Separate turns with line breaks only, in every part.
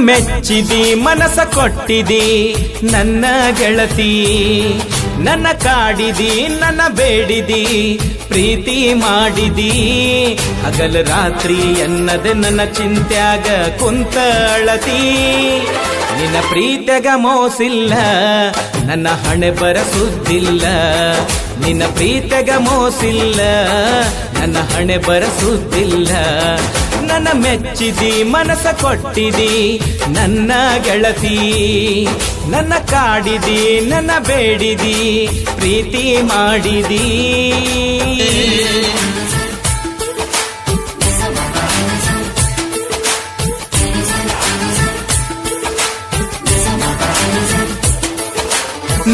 ಮೆಚ್ಚಿದಿ ಮನಸ ಕೊಟ್ಟಿದಿ ನನ್ನ ಗೆಳತಿ, ನನ್ನ ಕಾಡಿದಿ ನನ್ನ ಬೇಡಿದಿ ಪ್ರೀತಿ ಮಾಡಿದಿ. ಹಗಲು ರಾತ್ರಿ ಎನ್ನದೆ ನನ್ನ ಚಿಂತ್ಯಾಗ ಕುಂತ ಅಳತಿ. ನಿನ್ನ ಪ್ರೀತಿಯಾಗ ಮೋಸಿಲ್ಲ, ನನ್ನ ಹಣೆ ಬರಸುದ್ದಿಲ್ಲ. ನಿನ್ನ ಪ್ರೀತಿಯಾಗ ಮೋಸಿಲ್ಲ, ನನ್ನ ಹಣೆ ಬರಸುದ್ದಿಲ್ಲ. ನನ್ನ ಮೆಚ್ಚಿದಿ ಮನಸ ಕೊಟ್ಟಿದಿ ನನ್ನ ಗೆಳತಿ, ನನ್ನ ಕಾಡಿದಿ ನನ್ನ ಬೇಡಿದಿ ಪ್ರೀತಿ ಮಾಡಿದಿ.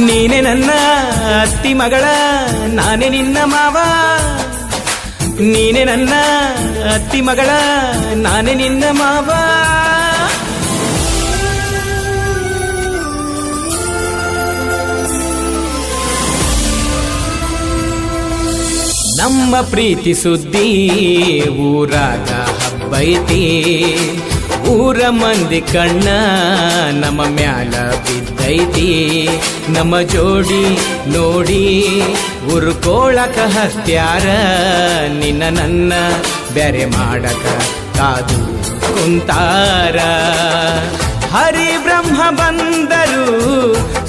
ನೀನೆ ನನ್ನ ಅತ್ತಿ ಮಗಳ, ನಾನೇ ನಿನ್ನ ಮಾವ. ನೀನೆ ನನ್ನ ಅತ್ತಿ ಮಗಳ, ನಾನೇ ನಿನ್ನ ಮಾವ. ನಮ್ಮ ಪ್ರೀತಿ ಸುದ್ದಿ ಊರಾಗ ಹಬ್ಬೈತಿ. ಊರ ಮಂದಿ ಕಣ್ಣ ನಮ್ಮ ಮ್ಯಾಲ ಬಿದ್ದೈತಿ. ನಮ್ಮ ಜೋಡಿ ನೋಡಿ ಉರ್ಕೋಳಕ ಹತ್ಯಾರ, ನಿನ್ನ ನನ್ನ ಬ್ಯಾರೆ ಮಾಡಕ ಕಾದು ಕುಂತಾರ. ಹರಿ ಬ್ರಹ್ಮ ಬಂದರು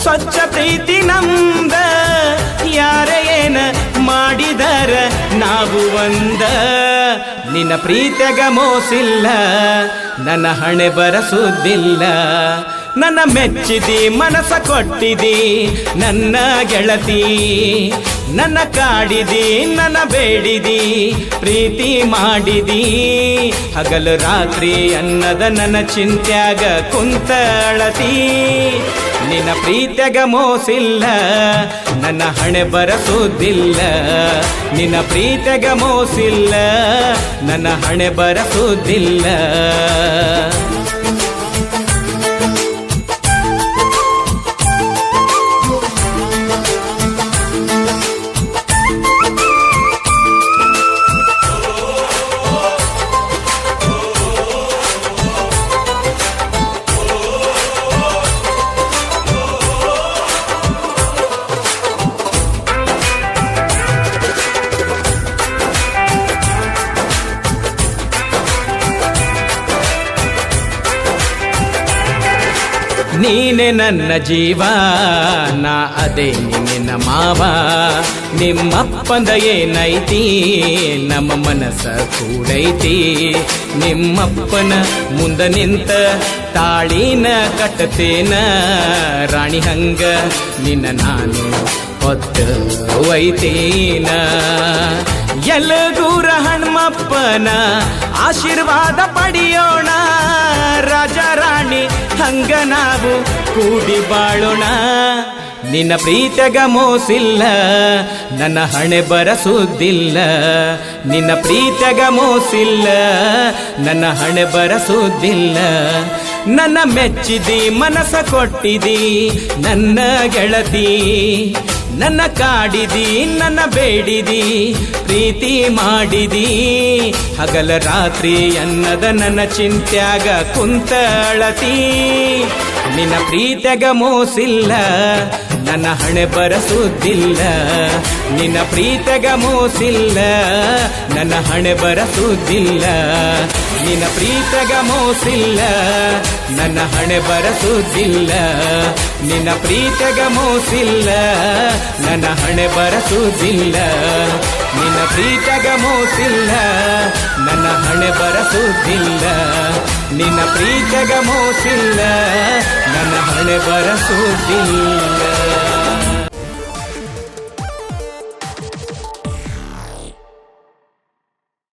ಸ್ವಚ್ಛ ಪ್ರೀತಿ ನಮ್ದ, ಯಾರ ಏನ ಮಾಡಿದರ ನಾವು ಒಂದ. ನಿನ್ನ ಪ್ರೀತಿಯಾಗ ಮೋಸಿಲ್ಲ, ನನ್ನ ಹಣೆ ಬರಸುದ್ದಿಲ್ಲ. ನನ್ನ ಮೆಚ್ಚಿದಿ ಮನಸ ಕೊಟ್ಟಿದಿ ನನ್ನ ಗೆಳತಿ, ನನ್ನ ಕಾಡಿದಿ ನನ್ನ ಬೇಡಿದಿ ಪ್ರೀತಿ ಮಾಡಿದಿ. ಹಗಲು ರಾತ್ರಿ ಅನ್ನದ ನನ್ನ ಚಿಂತ್ಯಾಗ ಕುಂತ ಅಳತಿ. ನಿನ್ನ ಪ್ರೀತಿಯಾಗ ಮೋಸಿಲ್ಲ, ನನ್ನ ಹಣೆ ಬರಸುದ್ದಿಲ್ಲ. ನಿನ್ನ ಪ್ರೀತಿಯಾಗ ಮೋಸಿಲ್ಲ, ನನ್ನ ಹಣೆ ಬರಸುದ್ದಿಲ್ಲ. ನೀನೆ ನನ್ನ ಜೀವ, ನಾ ಅದೇ ನಿನ್ನ ಮಾವ. ನಿಮ್ಮಪ್ಪಂದ ಏನೈತಿ ನಮ್ಮ ಮನಸ್ಸ ಕೂಡೈತಿ. ನಿಮ್ಮಪ್ಪನ ಮುಂದ ನಿಂತ ತಾಳಿನ ಕಟ್ಟತೇನ, ರಾಣಿ ಹಂಗ ನಿನ್ನ ನಾನು ಹೊತ್ತು ಒಯ್ತೇನ. ಯಲಗೂರ ಹನುಮಪ್ಪನ ಆಶೀರ್ವಾದ ಪಡೆಯೋಣ, ರಾಜ ರಾಣಿ ಹಂಗ ನಾವು ಕೂಡಿ ಬಾಳೋಣ. ನಿನ್ನ ಪ್ರೀತಿಯಾಗ ಮೋಸಿಲ್ಲ, ನನ್ನ ಹಣೆ ಬರಸುದ್ದಿಲ್ಲ. ನಿನ್ನ ಪ್ರೀತಿಯಾಗ ಮೋಸಿಲ್ಲ, ನನ್ನ ಹಣೆ ಬರಸುದ್ದಿಲ್ಲ. ನನ್ನ ಮೆಚ್ಚಿದಿ ಮನಸ ಕೊಟ್ಟಿದಿ ನನ್ನ ಗೆಳತಿ, ನನ್ನ ಕಾಡಿದಿ ನನ್ನ ಬೇಡಿದಿ ಪ್ರೀತಿ ಮಾಡಿದಿ. ಹಗಲ ರಾತ್ರಿ ಅನ್ನದ ನನ್ನ ಚಿಂತ್ಯಾಗ ಕುಂತ ಅಳತಿ. ನಿನ್ನ ಪ್ರೀತಿಯಾಗ ಮೋಸಿಲ್ಲ, ನನ್ನ ಹಣೆ ಬರಸುದ್ದಿಲ್ಲ. ನಿನ್ನ ಪ್ರೀತಿಯಾಗ ಮೋಸಿಲ್ಲ, ನನ್ನ ಹಣೆ ಬರಸುದ್ದಿಲ್ಲ. ನಿನ್ನ ಪ್ರೀತಿಯಾಗ ಮೋಸಿಲ್ಲ, ನನ್ನ ಹಣೆ ಬರಸುದ್ದಿಲ್ಲ. ನಿನ್ನ ಪ್ರೀತಿಯಾಗ ಮೋಸಿಲ್ಲ, ನನ್ನ ಹಣೆ ಬರಸುದ್ದಿಲ್ಲ. ನಿನ್ನ ಪ್ರೀತಿಯಾಗ ಮೋಸಿಲ್ಲ, ನನ್ನ ಹಣೆ ಬರಸುದ್ದಿಲ್ಲ. ನಿನ್ನ ಪ್ರೀತಿಯಾಗ ಮೋಸಿಲ್ಲ, ನನ್ನ ಹಣೆ ಬರಸುದ್ದಿಲ್ಲ.